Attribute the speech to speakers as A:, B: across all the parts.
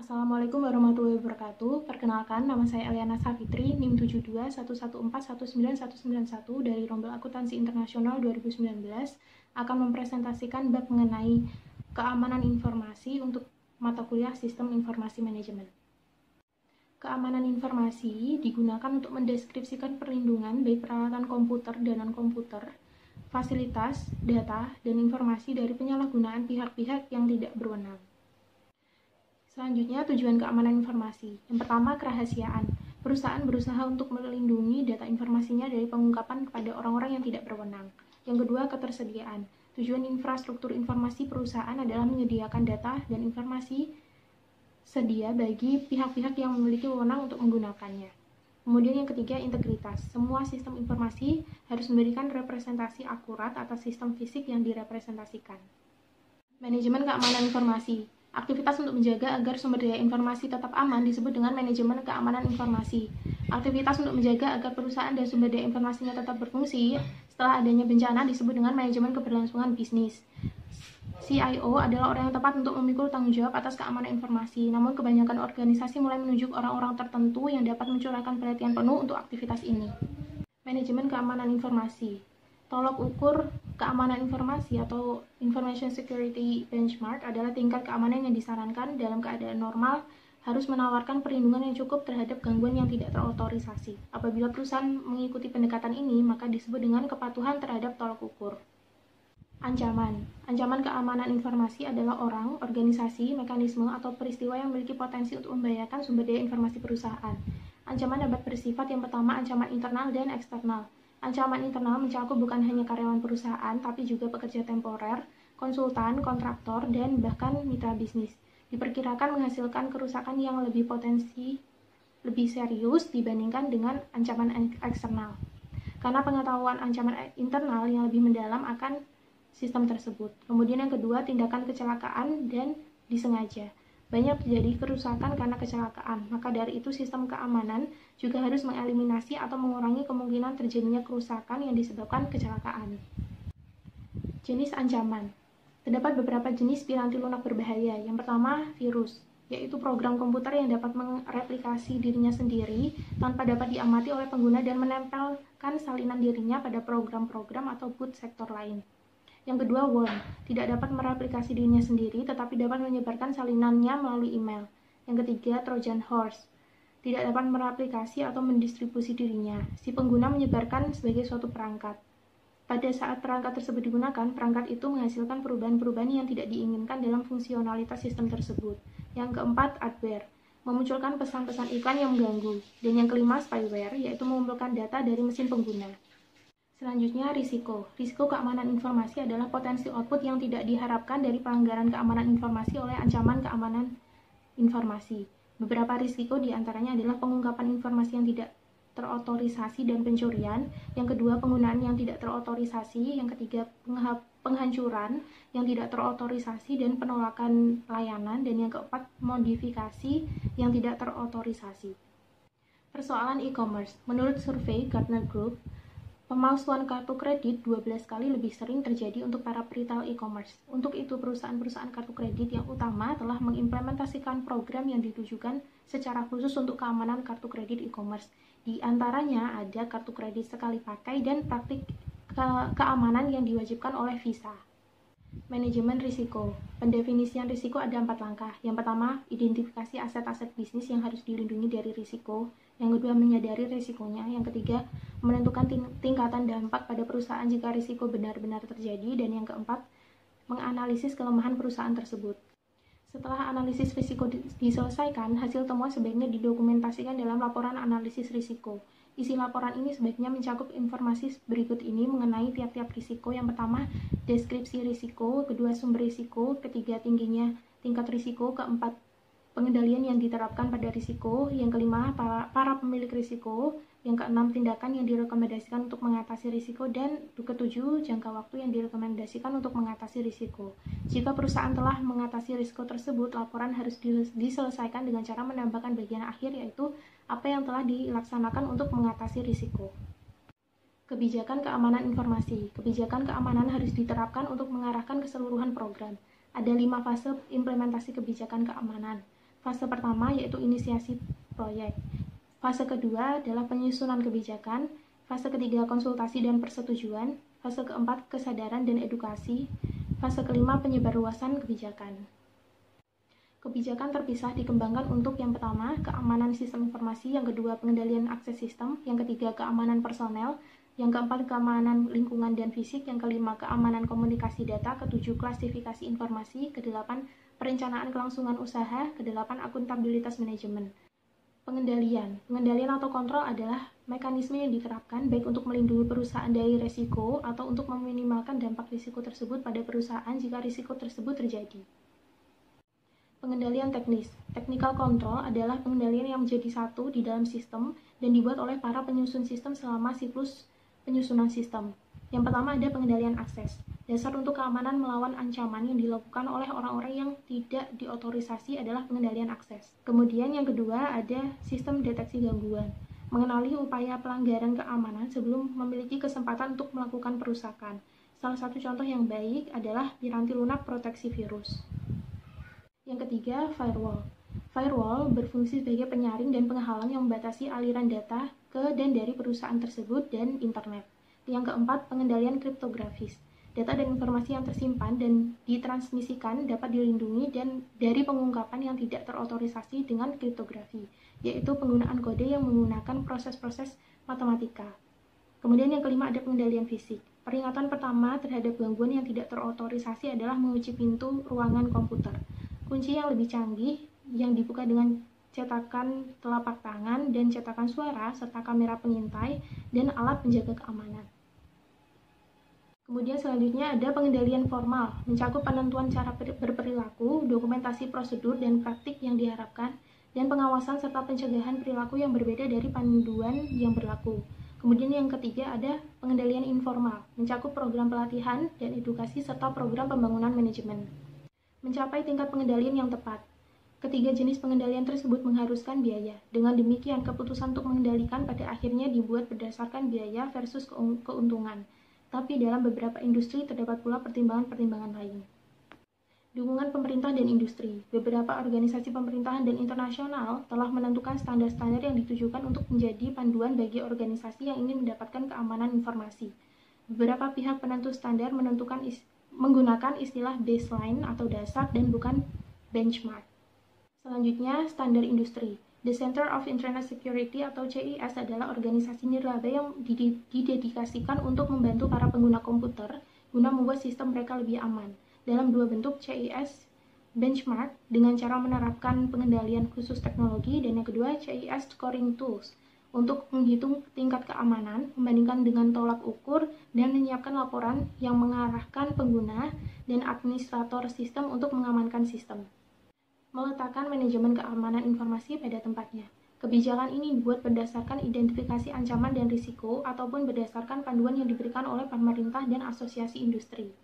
A: Assalamualaikum warahmatullahi wabarakatuh. Perkenalkan, nama saya Eliana Safitri, NIM 7211419191 dari Rombel Akuntansi Internasional 2019 akan mempresentasikan bab mengenai keamanan informasi untuk mata kuliah Sistem Informasi Manajemen. Keamanan informasi digunakan untuk mendeskripsikan perlindungan baik peralatan komputer dan non-komputer, fasilitas, data, dan informasi dari penyalahgunaan pihak-pihak yang tidak berwenang. Selanjutnya, tujuan keamanan informasi. Yang pertama, kerahasiaan. Perusahaan berusaha untuk melindungi data informasinya dari pengungkapan kepada orang-orang yang tidak berwenang. Yang kedua, ketersediaan. Tujuan infrastruktur informasi perusahaan adalah menyediakan data dan informasi sedia bagi pihak-pihak yang memiliki wewenang untuk menggunakannya. Kemudian yang ketiga, integritas. Semua sistem informasi harus memberikan representasi akurat atas sistem fisik yang direpresentasikan. Manajemen keamanan informasi. Aktivitas untuk menjaga agar sumber daya informasi tetap aman disebut dengan manajemen keamanan informasi. Aktivitas untuk menjaga agar perusahaan dan sumber daya informasinya tetap berfungsi setelah adanya bencana disebut dengan manajemen keberlangsungan bisnis. CIO adalah orang yang tepat untuk memikul tanggung jawab atas keamanan informasi, namun kebanyakan organisasi mulai menunjuk orang-orang tertentu yang dapat mencurahkan perhatian penuh untuk aktivitas ini. Manajemen keamanan informasi. Tolok ukur keamanan informasi atau Information Security Benchmark adalah tingkat keamanan yang disarankan dalam keadaan normal harus menawarkan perlindungan yang cukup terhadap gangguan yang tidak terotorisasi. Apabila perusahaan mengikuti pendekatan ini, maka disebut dengan kepatuhan terhadap tolok ukur. Ancaman. Ancaman keamanan informasi adalah orang, organisasi, mekanisme, atau peristiwa yang memiliki potensi untuk membahayakan sumber daya informasi perusahaan. Ancaman dapat bersifat yang pertama ancaman internal dan eksternal. Ancaman internal mencakup bukan hanya karyawan perusahaan, tapi juga pekerja temporer, konsultan, kontraktor, dan bahkan mitra bisnis. Diperkirakan menghasilkan kerusakan yang lebih serius dibandingkan dengan ancaman eksternal. Karena pengetahuan ancaman internal yang lebih mendalam akan sistem tersebut. Kemudian yang kedua, tindakan kecelakaan dan disengaja. Banyak terjadi kerusakan karena kecelakaan, maka dari itu sistem keamanan juga harus mengeliminasi atau mengurangi kemungkinan terjadinya kerusakan yang disebabkan kecelakaan. Jenis ancaman. Terdapat beberapa jenis piranti lunak berbahaya. Yang pertama, virus, yaitu program komputer yang dapat mereplikasi dirinya sendiri tanpa dapat diamati oleh pengguna dan menempelkan salinan dirinya pada program-program atau boot sektor lain. Yang kedua, worm, tidak dapat mereplikasi dirinya sendiri, tetapi dapat menyebarkan salinannya melalui email. Yang ketiga, Trojan horse, tidak dapat mereplikasi atau mendistribusi dirinya. Si pengguna menyebarkan sebagai suatu perangkat. Pada saat perangkat tersebut digunakan, perangkat itu menghasilkan perubahan-perubahan yang tidak diinginkan dalam fungsionalitas sistem tersebut. Yang keempat, adware, memunculkan pesan-pesan iklan yang mengganggu. Dan yang kelima, spyware, yaitu mengumpulkan data dari mesin pengguna. Selanjutnya, risiko. Risiko keamanan informasi adalah potensi output yang tidak diharapkan dari pelanggaran keamanan informasi oleh ancaman keamanan informasi. Beberapa risiko diantaranya adalah pengungkapan informasi yang tidak terotorisasi dan pencurian. Yang kedua, penggunaan yang tidak terotorisasi. Yang ketiga, penghancuran yang tidak terotorisasi dan penolakan layanan. Dan yang keempat, modifikasi yang tidak terotorisasi. Persoalan e-commerce. Menurut survei Gartner Group, pemalsuan kartu kredit 12 kali lebih sering terjadi untuk para retail e-commerce. Untuk itu, perusahaan-perusahaan kartu kredit yang utama telah mengimplementasikan program yang ditujukan secara khusus untuk keamanan kartu kredit e-commerce. Di antaranya ada kartu kredit sekali pakai dan praktik keamanan yang diwajibkan oleh Visa. Manajemen risiko. Pendefinisian risiko ada 4 langkah. Yang pertama, identifikasi aset-aset bisnis yang harus dilindungi dari risiko. Yang kedua, menyadari risikonya. Yang ketiga, menentukan tingkatan dampak pada perusahaan jika risiko benar-benar terjadi. Dan yang keempat, menganalisis kelemahan perusahaan tersebut. Setelah analisis risiko diselesaikan, hasil temuan sebaiknya didokumentasikan dalam laporan analisis risiko. Isi laporan ini sebaiknya mencakup informasi berikut ini mengenai tiap-tiap risiko. Yang pertama, deskripsi risiko. Kedua, sumber risiko. Ketiga, tingginya tingkat risiko. Keempat, pengendalian yang diterapkan pada risiko. Yang kelima, para pemilik risiko. Yang keenam, tindakan yang direkomendasikan untuk mengatasi risiko. Dan ketujuh, jangka waktu yang direkomendasikan untuk mengatasi risiko. Jika perusahaan telah mengatasi risiko tersebut, laporan harus diselesaikan dengan cara menambahkan bagian akhir, yaitu apa yang telah dilaksanakan untuk mengatasi risiko. Kebijakan keamanan informasi. Kebijakan keamanan harus diterapkan untuk mengarahkan keseluruhan program. Ada 5 fase implementasi kebijakan keamanan. Fase pertama yaitu inisiasi proyek. Fase kedua adalah penyusunan kebijakan. Fase ketiga konsultasi dan persetujuan. Fase keempat kesadaran dan edukasi. Fase kelima penyebarluasan kebijakan. Kebijakan terpisah dikembangkan untuk yang pertama, keamanan sistem informasi, yang kedua, pengendalian akses sistem, yang ketiga, keamanan personel, yang keempat, keamanan lingkungan dan fisik, yang kelima, keamanan komunikasi data, ketujuh, klasifikasi informasi, kedelapan, perencanaan kelangsungan usaha, kedelapan, akuntabilitas manajemen. Pengendalian atau kontrol adalah mekanisme yang diterapkan baik untuk melindungi perusahaan dari risiko atau untuk meminimalkan dampak risiko tersebut pada perusahaan jika risiko tersebut terjadi. Pengendalian teknis. Technical control adalah pengendalian yang menjadi satu di dalam sistem dan dibuat oleh para penyusun sistem selama siklus penyusunan sistem. Yang pertama ada pengendalian akses. Dasar untuk keamanan melawan ancaman yang dilakukan oleh orang-orang yang tidak diotorisasi adalah pengendalian akses. Kemudian yang kedua ada sistem deteksi gangguan. Mengenali upaya pelanggaran keamanan sebelum memiliki kesempatan untuk melakukan perusakan. Salah satu contoh yang baik adalah piranti lunak proteksi virus. Yang ketiga, firewall. Firewall berfungsi sebagai penyaring dan penghalang yang membatasi aliran data ke dan dari perusahaan tersebut dan internet. Yang keempat, pengendalian kriptografis. Data dan informasi yang tersimpan dan ditransmisikan dapat dilindungi dan dari pengungkapan yang tidak terotorisasi dengan kriptografi, yaitu penggunaan kode yang menggunakan proses-proses matematika. Kemudian yang kelima ada pengendalian fisik. Peringatan pertama terhadap gangguan yang tidak terotorisasi adalah mengunci pintu ruangan komputer. Kunci yang lebih canggih yang dibuka dengan cetakan telapak tangan dan cetakan suara serta kamera pengintai dan alat penjaga keamanan. Kemudian selanjutnya ada pengendalian formal, mencakup penentuan cara berperilaku, dokumentasi prosedur dan praktik yang diharapkan, dan pengawasan serta pencegahan perilaku yang berbeda dari panduan yang berlaku. Kemudian yang ketiga ada pengendalian informal, mencakup program pelatihan dan edukasi serta program pembangunan manajemen. Mencapai tingkat pengendalian yang tepat. Ketiga jenis pengendalian tersebut mengharuskan biaya. Dengan demikian, keputusan untuk mengendalikan pada akhirnya dibuat berdasarkan biaya versus keuntungan. Tapi dalam beberapa industri terdapat pula pertimbangan-pertimbangan lain. Dukungan pemerintah dan industri. Beberapa organisasi pemerintahan dan internasional telah menentukan standar-standar yang ditujukan untuk menjadi panduan bagi organisasi yang ingin mendapatkan keamanan informasi. Beberapa pihak penentu standar menggunakan istilah baseline atau dasar dan bukan benchmark. Selanjutnya, standar industri. The Center of Internet Security atau CIS adalah organisasi nirlaba yang didedikasikan untuk membantu para pengguna komputer guna membuat sistem mereka lebih aman. Dalam dua bentuk, CIS benchmark dengan cara menerapkan pengendalian khusus teknologi, dan yang kedua CIS scoring tools untuk menghitung tingkat keamanan, membandingkan dengan tolak ukur, dan menyiapkan laporan yang mengarahkan pengguna dan administrator sistem untuk mengamankan sistem. Meletakkan manajemen keamanan informasi pada tempatnya. Kebijakan ini dibuat berdasarkan identifikasi ancaman dan risiko ataupun berdasarkan panduan yang diberikan oleh pemerintah dan asosiasi industri.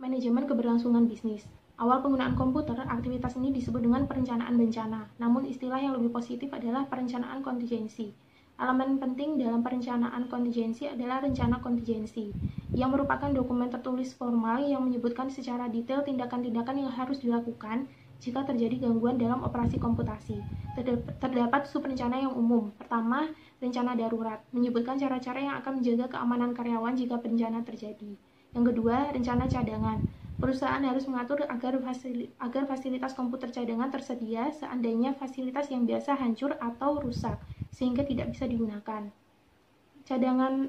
A: Manajemen keberlangsungan bisnis. Awal penggunaan komputer, aktivitas ini disebut dengan perencanaan bencana, namun istilah yang lebih positif adalah perencanaan kontingensi. Elemen penting dalam perencanaan kontingensi adalah rencana kontingensi, yang merupakan dokumen tertulis formal yang menyebutkan secara detail tindakan-tindakan yang harus dilakukan jika terjadi gangguan dalam operasi komputasi. Terdapat subrencana yang umum. Pertama, rencana darurat, menyebutkan cara-cara yang akan menjaga keamanan karyawan jika bencana terjadi. Yang kedua, rencana cadangan. Perusahaan harus mengatur agar fasilitas komputer cadangan tersedia seandainya fasilitas yang biasa hancur atau rusak, sehingga tidak bisa digunakan. Cadangan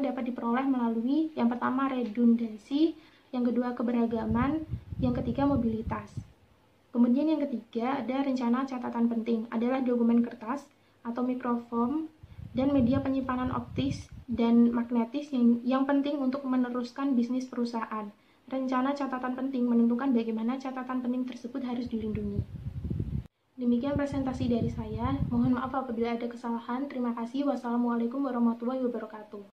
A: dapat diperoleh melalui yang pertama redundansi, yang kedua keberagaman, yang ketiga mobilitas. Kemudian yang ketiga ada rencana catatan penting, adalah dokumen kertas atau microform dan media penyimpanan optis dan magnetis yang penting untuk meneruskan bisnis perusahaan. Rencana catatan penting menentukan bagaimana catatan penting tersebut harus dilindungi. Demikian presentasi dari saya. Mohon maaf apabila ada kesalahan. Terima kasih. Wassalamualaikum warahmatullahi wabarakatuh.